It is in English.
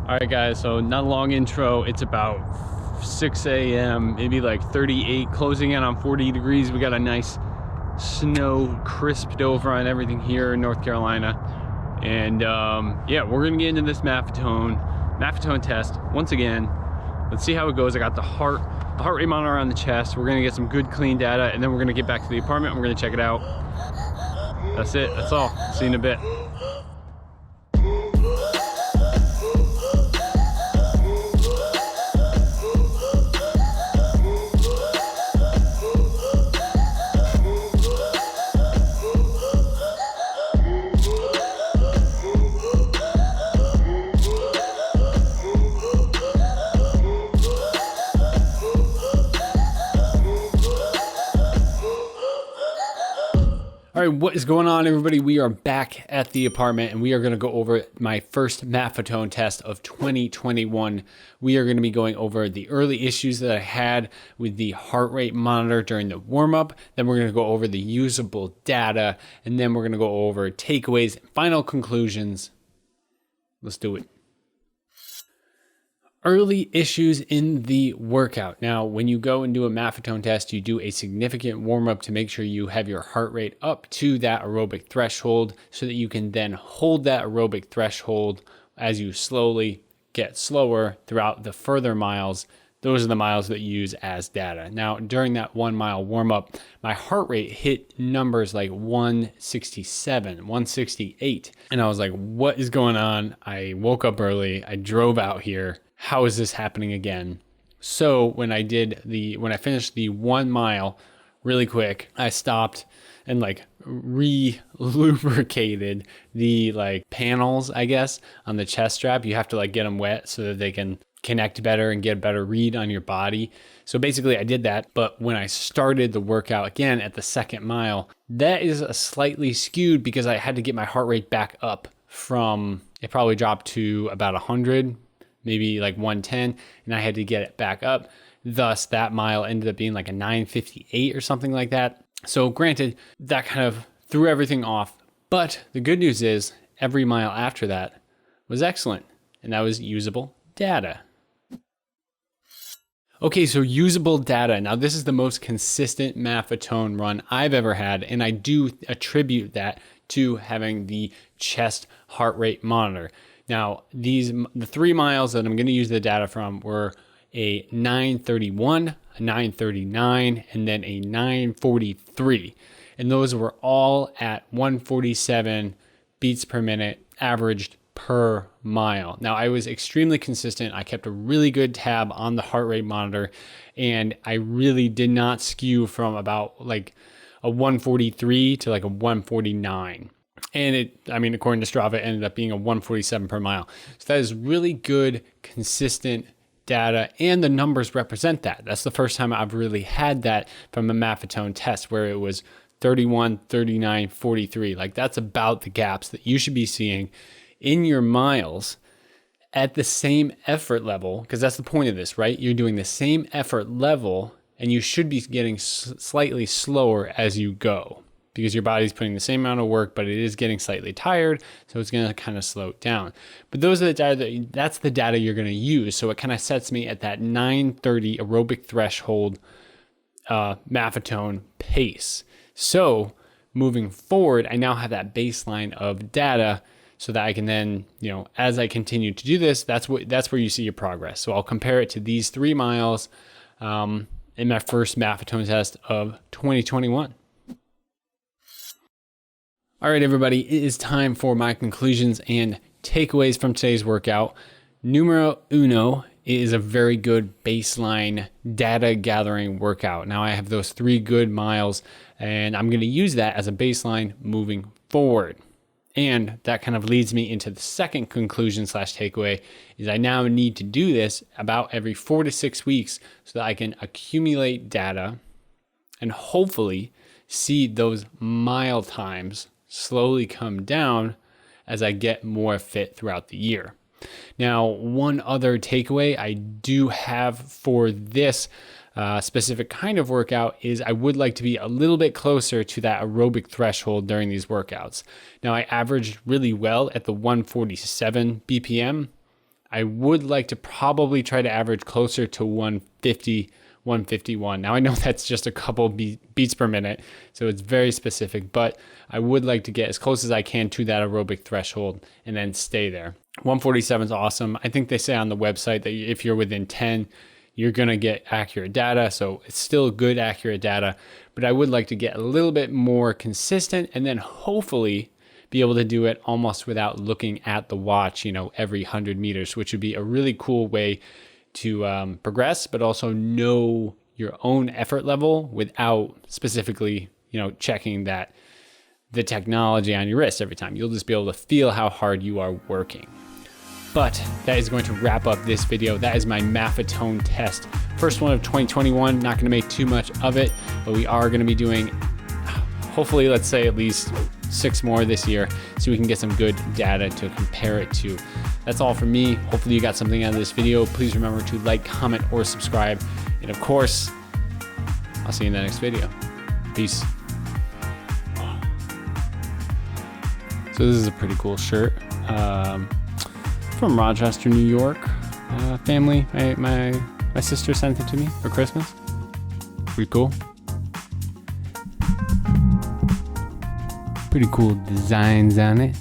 All right, guys, so not a long intro. It's about 6 a.m., maybe like 38, closing in on 40 degrees. We got a nice snow crisped over on everything here in North Carolina. And yeah, we're gonna get into this Maffetone test once again. Let's see how it goes. I got the heart rate monitor on the chest. We're gonna get some good clean data, and then we're gonna get back to the apartment and we're gonna check it out. That's it, that's all. See you in a bit. All right, what is going on, everybody? We are back at the apartment and we are going to go over my first Maffetone test of 2021. We are going to be going over the early issues that I had with the heart rate monitor during the warm-up. Then we're going to go over the usable data, and then we're going to go over takeaways, final conclusions. Let's do it. Early issues in the workout. Now, when you go and do a Maffetone test, you do a significant warm-up to make sure you have your heart rate up to that aerobic threshold so that you can then hold that aerobic threshold as you slowly get slower throughout the further miles. Those are the miles that you use as data. Now, during that 1 mile warm-up, my heart rate hit numbers like 167, 168. And I was like, what is going on? I woke up early. I drove out here. How is this happening again? So when I finished the 1 mile really quick, I stopped and like re-lubricated the like panels, I guess, on the chest strap. You have to like get them wet so that they can connect better and get a better read on your body. So basically I did that, but when I started the workout again at the 2nd mile, that is a slightly skewed because I had to get my heart rate back up from, it probably dropped to about 100, maybe like 110, and I had to get it back up. Thus, that mile ended up being like a 9:58 or something like that. So granted, that kind of threw everything off, but the good news is every mile after that was excellent, and that was usable data. Okay, so usable data. Now, this is the most consistent Maffetone run I've ever had, and I do attribute that to having the chest heart rate monitor. Now, the 3 miles that I'm going to use the data from were a 931, a 939, and then a 943. And those were all at 147 beats per minute averaged per mile. Now, I was extremely consistent. I kept a really good tab on the heart rate monitor, and I really did not skew from about like a 143 to like a 149. And according to STRAVA, it ended up being a 147 per mile. So that is really good, consistent data, and the numbers represent that. That's the first time I've really had that from a Maffetone test where it was 31, 39, 43. Like, that's about the gaps that you should be seeing in your miles at the same effort level, because that's the point of this, right? You're doing the same effort level, and you should be getting slightly slower as you go, because your body's putting the same amount of work, but it is getting slightly tired, so it's going to kind of slow it down. But those are the data that's the data you're going to use. So it kind of sets me at that 930 aerobic threshold Maffetone pace. So moving forward, I now have that baseline of data so that I can then, as I continue to do this, that's where you see your progress. So I'll compare it to these 3 miles in my first Maffetone test of 2021. All right, everybody, it is time for my conclusions and takeaways from today's workout. Numero uno is a very good baseline data gathering workout. Now I have those 3 good miles, and I'm going to use that as a baseline moving forward. And that kind of leads me into the second conclusion / takeaway is I now need to do this about every 4 to 6 weeks so that I can accumulate data and hopefully see those mile times slowly come down as I get more fit throughout the year. Now, one other takeaway I do have for this specific kind of workout is I would like to be a little bit closer to that aerobic threshold during these workouts. Now, I averaged really well at the 147 BPM, I would like to probably try to average closer to 150, 151. Now I know that's just a couple beats per minute, so it's very specific, but I would like to get as close as I can to that aerobic threshold and then stay there. 147 is awesome. I think they say on the website that if you're within 10, you're going to get accurate data. So it's still good, accurate data, but I would like to get a little bit more consistent and then hopefully be able to do it almost without looking at the watch, every 100 meters, which would be a really cool way to progress, but also know your own effort level without specifically, checking that the technology on your wrist every time. You'll just be able to feel how hard you are working. But that is going to wrap up this video. That is my Maffetone test. First one of 2021, not gonna make too much of it, but we are gonna be doing, hopefully, let's say at least 6 more this year so we can get some good data to compare it to. That's all for me. Hopefully you got something out of this video. Please remember to like, comment, or subscribe. And of course, I'll see you in the next video. Peace. So this is a pretty cool shirt. From Rochester, New York. Family, my sister sent it to me for Christmas. Pretty cool. Pretty cool designs on it.